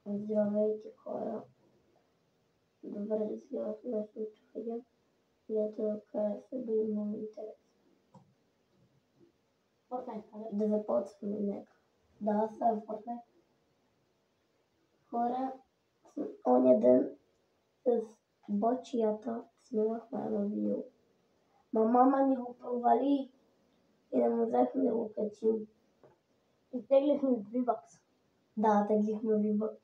Здравейте, хора! Добре дошли в нашото видео, където да кажа се бъде много интересно. Да започваме нека. Да, сега в Fortnite. Хора, оня ден с бочията снимахме едно видео. Мама ни го провали и не можехме да го качим. И теглихме V-Bucks. Да, теглихме V-Bucks.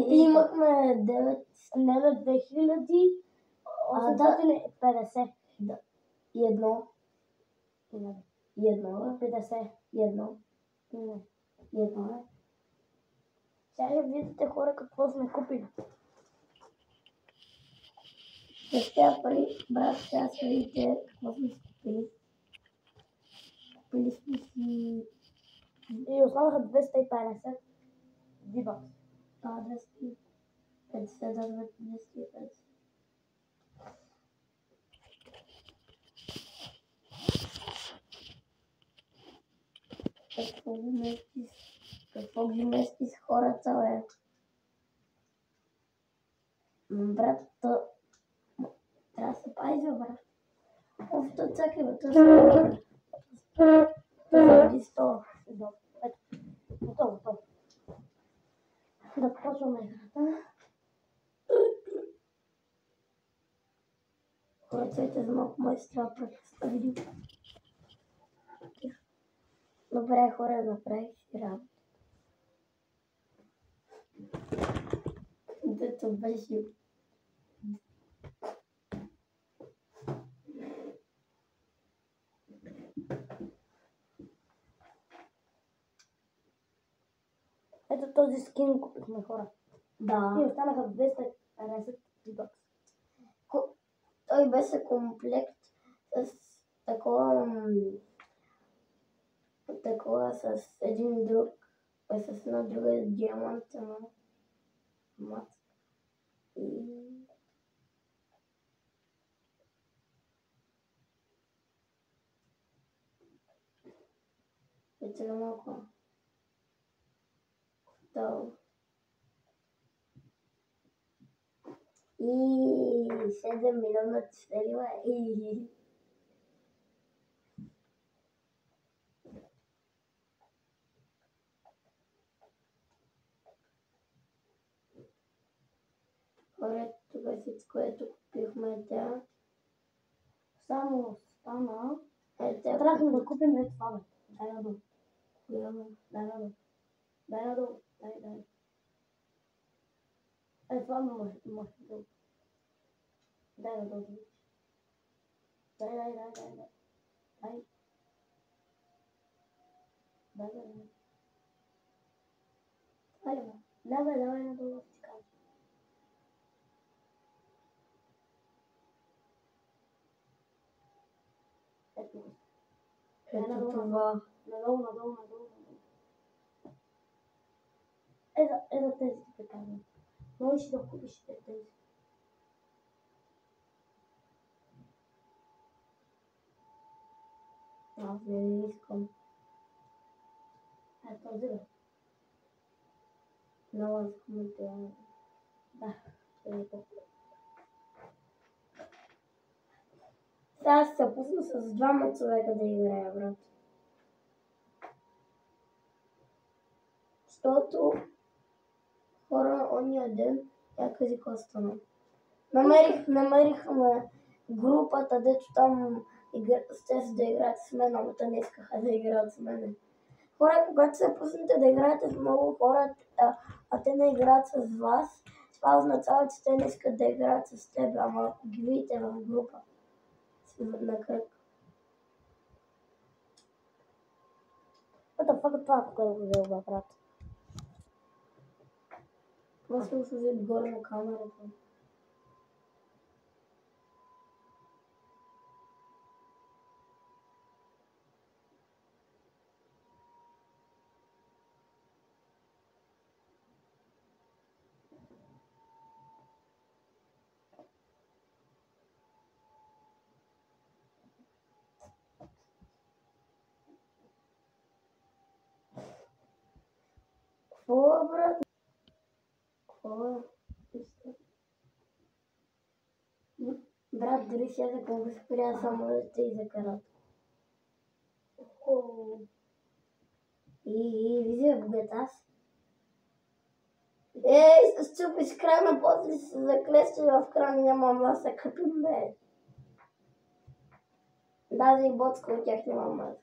И имахме 9... Не, 2850. Да. И едно. Не. И едно, 50. и едно. Не. И едно е. Сега видите, хора, какво сме купили. Сега брат, сега ще видите какво сме си купили. Купили сме си... И останаха 250 V-Bucks. 250, да, 250. Какво ги мести с хората, бе? Брат, трябва да се пази, брат. Офто цъки, бе, това заради 100. Готово. Да почваме играта. Хората за малко майстра прекъсна видео. Добре, хора, направих си работа. Дето беше... Ето този скин купихме, хора. Да. И останаха 250 V-Bucks. Той беше комплект с такова с един друг, с една друга диамантена маска. И... Вече малко. Готово. И 7 милиона цифрила и... Хора, тук всичко, което купихме, тя Само стана. Трябвахме да купим това, бе. Дай надолу. Дай. Това може да. Дай надолу. Дай. Давай надолу. Ето това. Надолу. Ето тези прикарвам. Можеш да купиш тези. Аз не искам. Този бе. Много искам това. Да. Сега ще се пусна с двама човека да играя, брат. Защото хора ония ден, я кажи какво стана. Намерихме групата, дето там сте да играят с мен, ама те не искаха да играят с мене. Хора, когато се пуснете да играете с много хора, а те не играят с вас, това означава, че те не искат да играят с теб, ама ако ги видите в група, си на кръг. What the fuck е това, което го взел, брат? Просто се вид горе на камерата. Какво, брат? О, брат, дори сега как да спря само да те закарат. И вижда богатас. Ей, счупиш крана, после се заклещи в крана, няма маса, къпим, бе. Даже и Боцка от тях няма маса.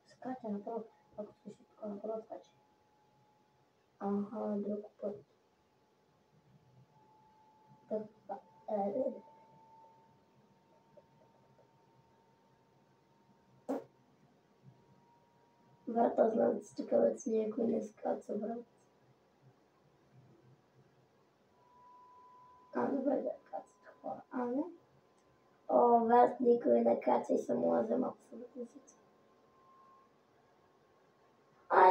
Скача направо, ако искаш така направо скача. Ага, друг път. Брат, аз знам, че такава си някой не скаца, брат. Добре да кацат хора, не? О, брат, никой не кача и само да взема абсолютно всичко.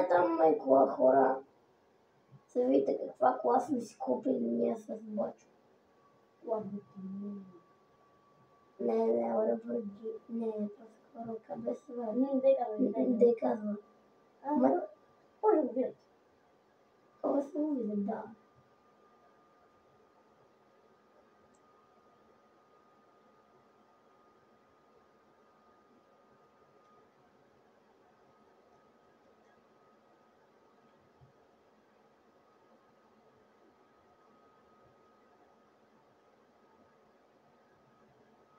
Там има и кола, хора. Се видите каква кола сме си купили ние с Бочо. Не, Ламборджини. Не, по-скоро КБСВ. Де казва. Може да видят. Това се увидя, да.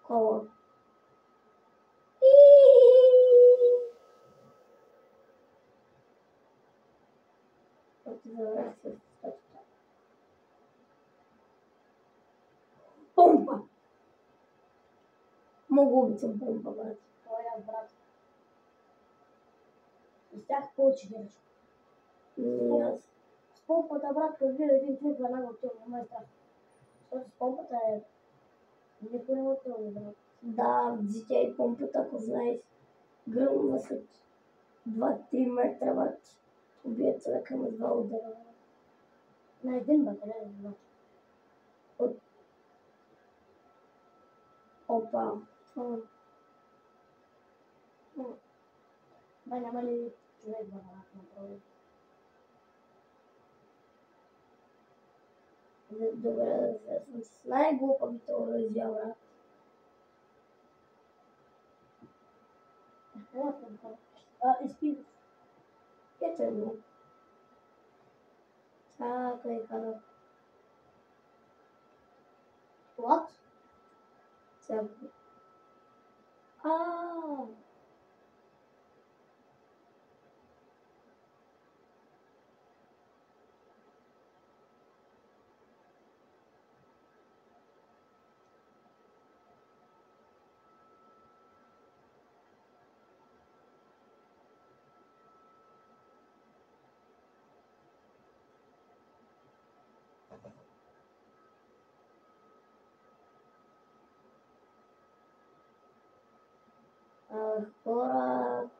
Кола. Помпа! Мога обичам помпа, брат. Твоя брат. С тях повече гледаш. И аз. С помпата, брат, като видя един човек, веднага отива, няма е страх. Защото с помпата е... Никой не отива, брат. Да, в GTA и помпата, ако знаеш, гръмва след 2-3 метра, брат. Убия човека на 2 удара. На един батарея, брат. Опа. Няма ли човек да направи? Добре, да съм с най-глупавите оръжия, брат. Изпиваш. Ето го. Чакай, казах. What? Чакай. Хора,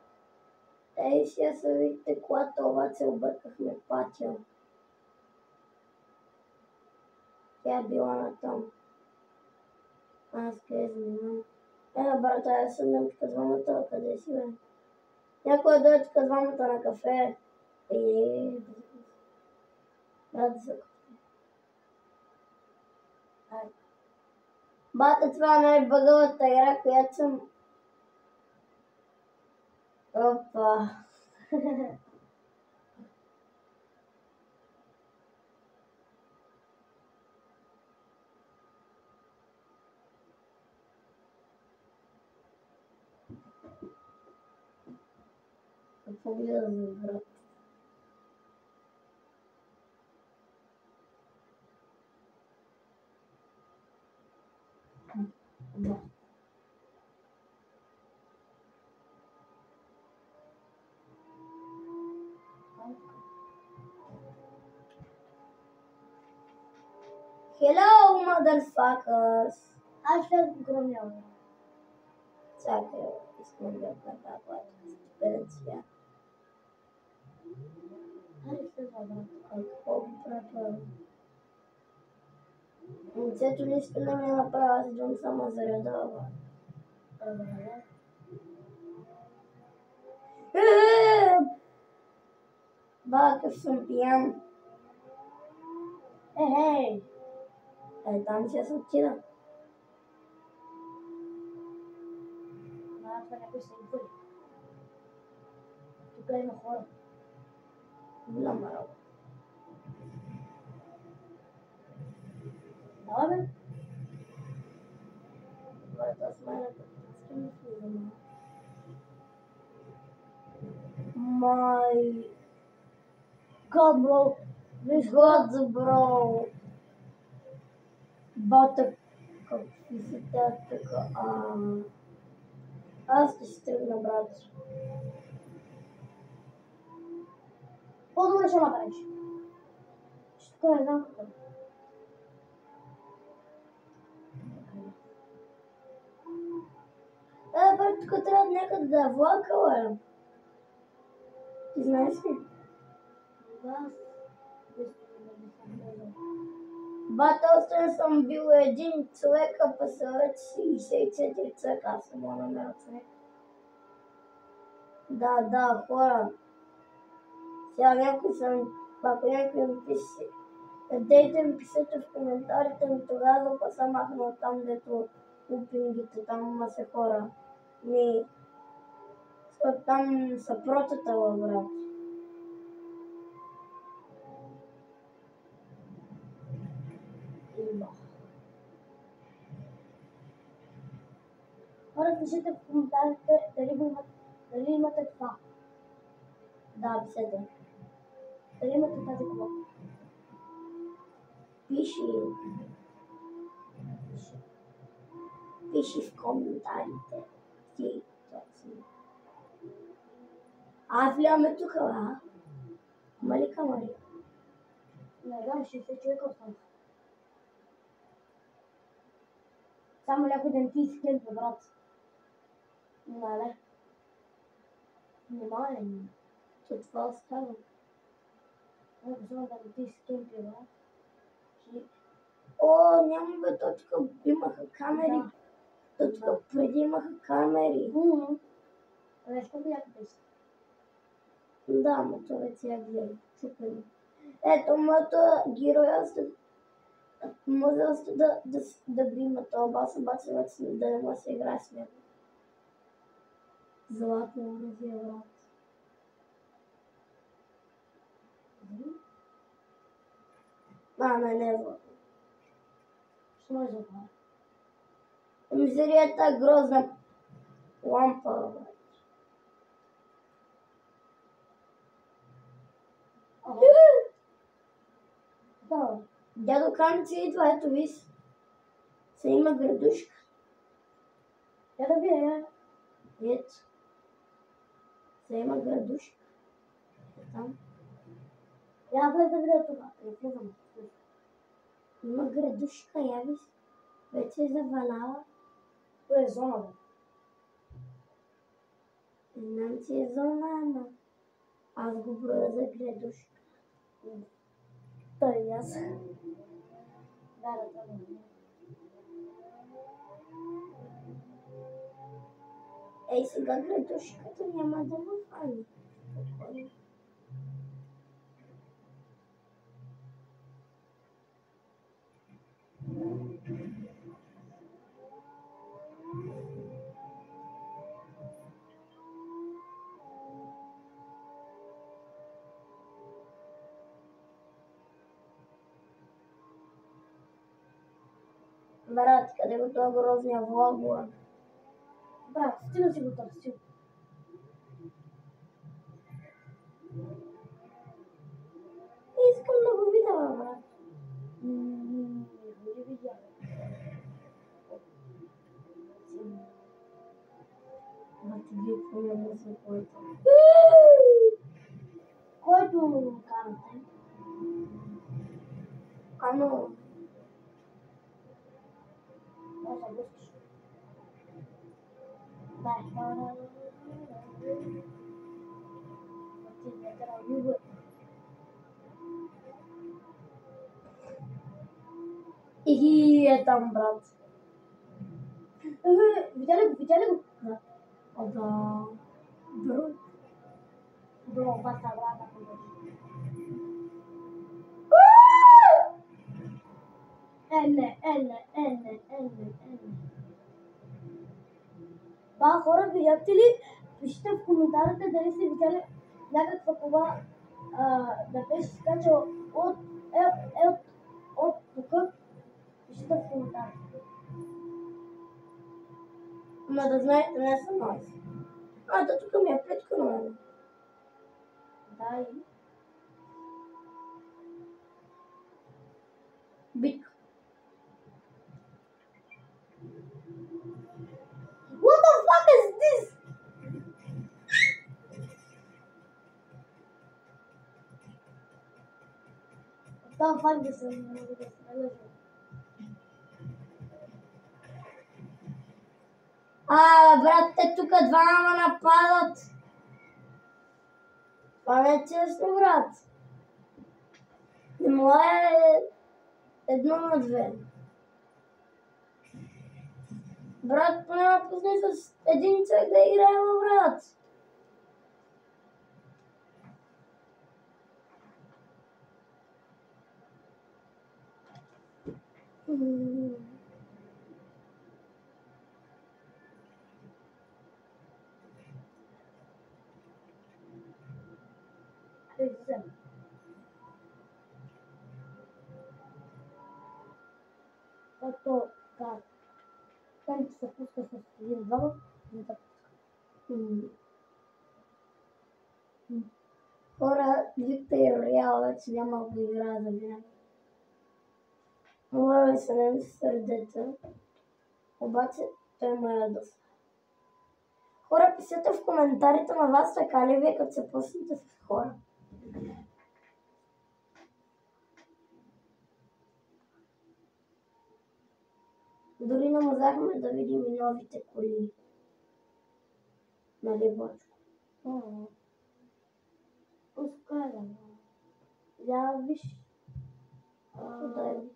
сега се видите колата, обаче объркахме пътя. Тя е била на там. Аз къде знам. Брата, аз съм тук с двамата, къде си, бе? Някой дойде тук с двамата на кафе. Брат, за кафе. Бата, това е най-бъгавата игра, която съм... Опа. Какво гледам, брат? Да. Hello, motherfuckers! Аз ще громя. Чакай, искам да кажа, бъдат свят. Аз ще забравя. Какво правя? Лицето не иска да ми направя, аз идвам само зареда. Добре. Какъв съм пиян. Ей! Там ще се отида. Това някой се идва. Тук има хора. Голяма работа. Да, бе. Аз май не влизам. My God, bro. God, bro. Бата, какви са те така? Аз ще си тръгна, брат. По-добре ще направиш. Ще не знам какво. Брат, тук трябва някъде да е влака, бе. Ти знаеш ли? Да. Бата, още не съм бил един човек, а па са вече 64 човека. Аз съм мога намеря човек. Да, хора. Сега някой съм, ако някой ми пише, дайте ми пишете в коментарите ми тогава, па съм махнал там, дето купингите, там има се хора. Защото там са протата, брат. Има. Хора, пишете в коментарите дали имате това. Да, пишете. Дали имате тази кола. Пиши в коментарите. Ти, точно. Влизаме тук, бе. Има ли камери? Не знам, 60 човека останаха. Само някой да не ти изкемпи, брат. Нали? Нормален. То това остава. Само да не ти изкемпи, брат. Няма бе, точка имаха камери. Точка преди имаха камери. Нещо бяха писа. Да, но това вече я гледам. Супер. Ето, моето героя може още да го има това бас, обаче вече да не може да се играе с него. Златно оръжие, брат. Не е златно. Що може да това? Мизерията е грозна лампа, брат. Да. Дядо Камче идва, ето виж. Се има градушка. Я да видя. Ето. Се има градушка. Там. Я влез да видя това. Не влизам. Има градушка, я виж. Вече е заваляла. Това е зона, бе. Не знам, че е зона, ама аз го броя за градушка. Той и аз. Да. Ей, сега градушката няма да ме фани. Брат, къде го това грозния влог? Брат, стига си го търсил. Искам да го видя, брат. Не видя. Ти ги помня мисля, който. Който карате? Ано. Може да пускаш. Да. Ти не трябва да го. е там, брат. Видя ли го? Да. О, да. Брат. Бро, бата, брата, Ене. Ба, хора, видяхте ли? Пишете в коментарите дали сте видяли някаква кола да беше скачала от тук. Пишете в коментарите. Ама да знаете, не съм аз. Да тук ми е плитко на мен. Да, и Битка. What the fuck is this? Там факт да се наложи. Брат, те тук двама нападат. Това не е честно, брат. Не може 1-2. Брат, поне напусни с един човек да играем, брат. Както как? Там се пуска с един двама, не така. Хора, Виктор Реал вече няма да играе за винаги. Моля ви се, не ми се сърдете. Обаче той ме ядоса. Хора, пишете в коментарите на вас така ли вие, като се пуснете с хора. Дори не можахме да видим и новите коли. Нали, Бочко? Пускай да. Я виж. Дай.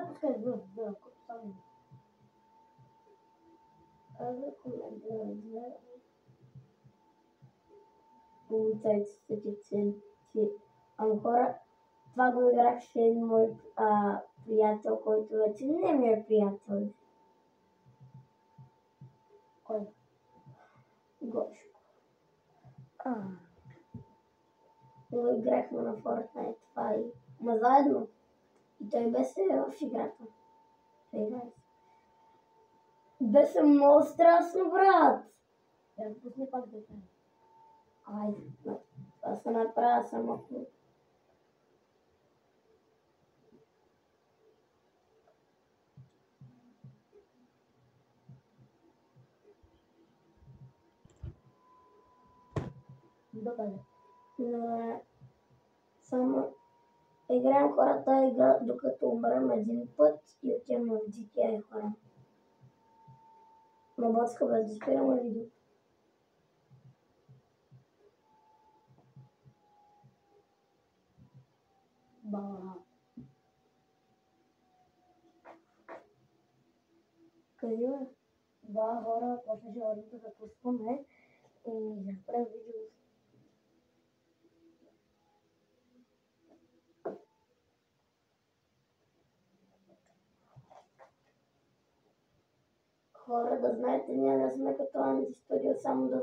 Пускай да. Само. Получайте стотици. Хора, това го играхше един мой приятел, който вече не ми е приятел. Кой? Гошко. Го играхме на Fortnite, това и... Ма заедно. И той беше в играта. Беше много страшно, брат. Я пусни пак да кажа. Айде, това се направя само. Добре. Само играем хората игра, докато умрем един път и отиваме в GTA хора. Но Боцка без да спираме видео. Къде е? Хора, после ще одите да пускаме и да направим видео. Хора, да знаете, ние не сме като Анди Студио само в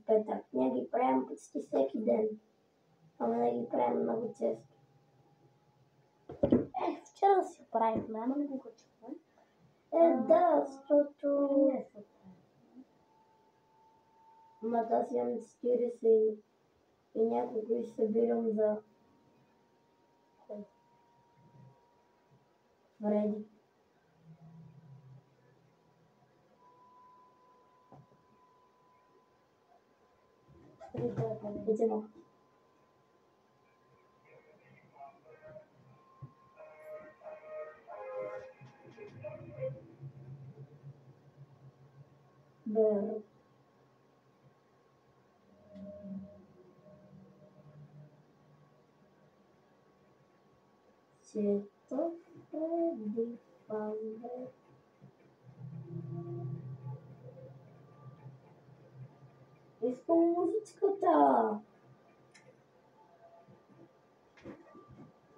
петък. Ние ги правим почти всеки ден. Ама не ги правим много често. Вчера си правихме, ама не го качихме. Да, защото... Не се Ама аз имам 40 и няколко и събирам за... Вреди. Видимо. Чето Фредди Фазбер. Искам музичката.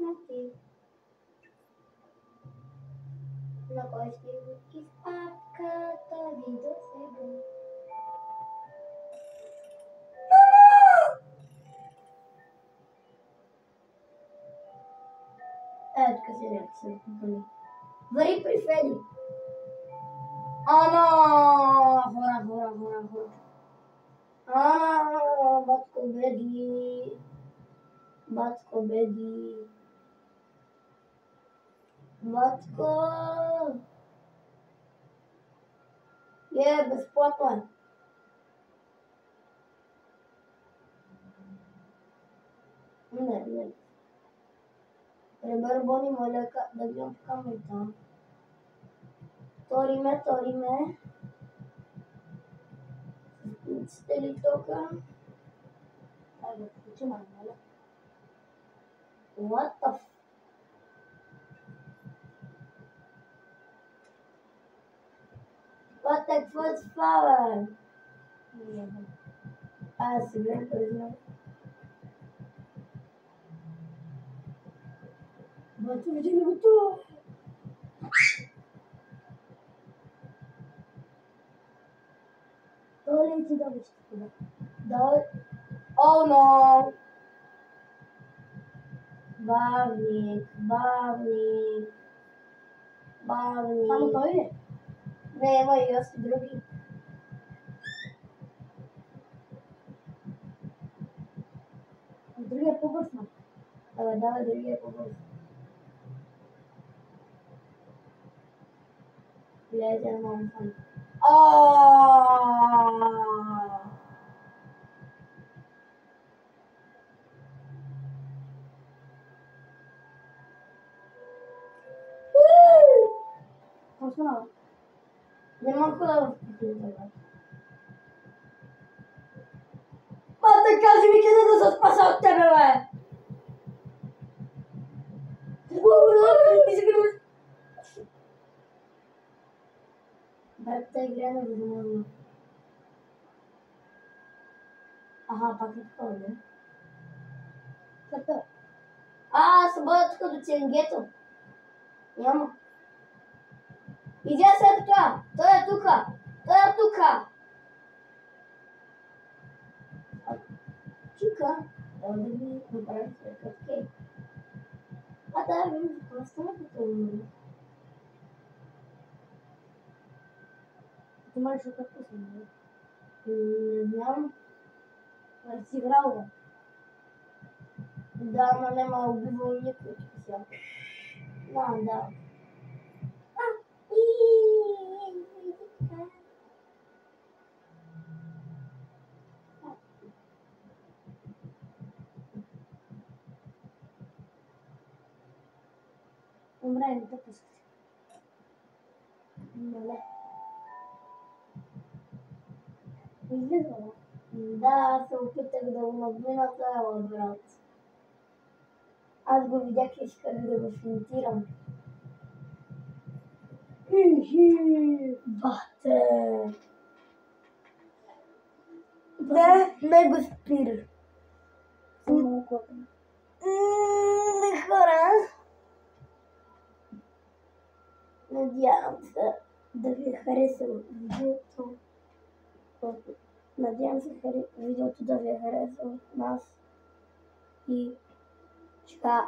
Окей. На кой ще изпаката ви до сега? Ето така се някак се купали. Вари при Феди. Ама! Хора. Батко беги. Батко! Безплатно е. Не. Ребър Бони, моля да гледам в камерата. Тори ме. Сте ли тока? Ай, да включим, моля. What the f... What the first flower? Сега признам. Бачо, види ли го това? Това ли ти добиш тук? Да. О, но! Бавник. Само той ли? Не, има и още други. Другия е по-бързно. Давай, другия е по-бързно. Влезе на мамфан. Какво става? Не мога да в пътите. Така си ми къде да се спаса от тебе, бе! Брат, игра не възможно. Пак е такова, не? Като? Се бъда тук до Ченгето. Няма. Идя след това. Той е тука. Чика. Да ми направи такъв кейк. Да, видим какво стана като умно. Ти можеш да пуснем, не знам. Си играл, бе. Да, ама няма убивал никой тук сега. Да. Добре, не те пускай. Излиза, да, се опитах да го надмина този брат. Аз го видях и исках да го финтирам. Бате! Не го спира. Хора! Надявам се да ви е харесало видеото. Надявам се видеото да ви е харесало от нас. И чао!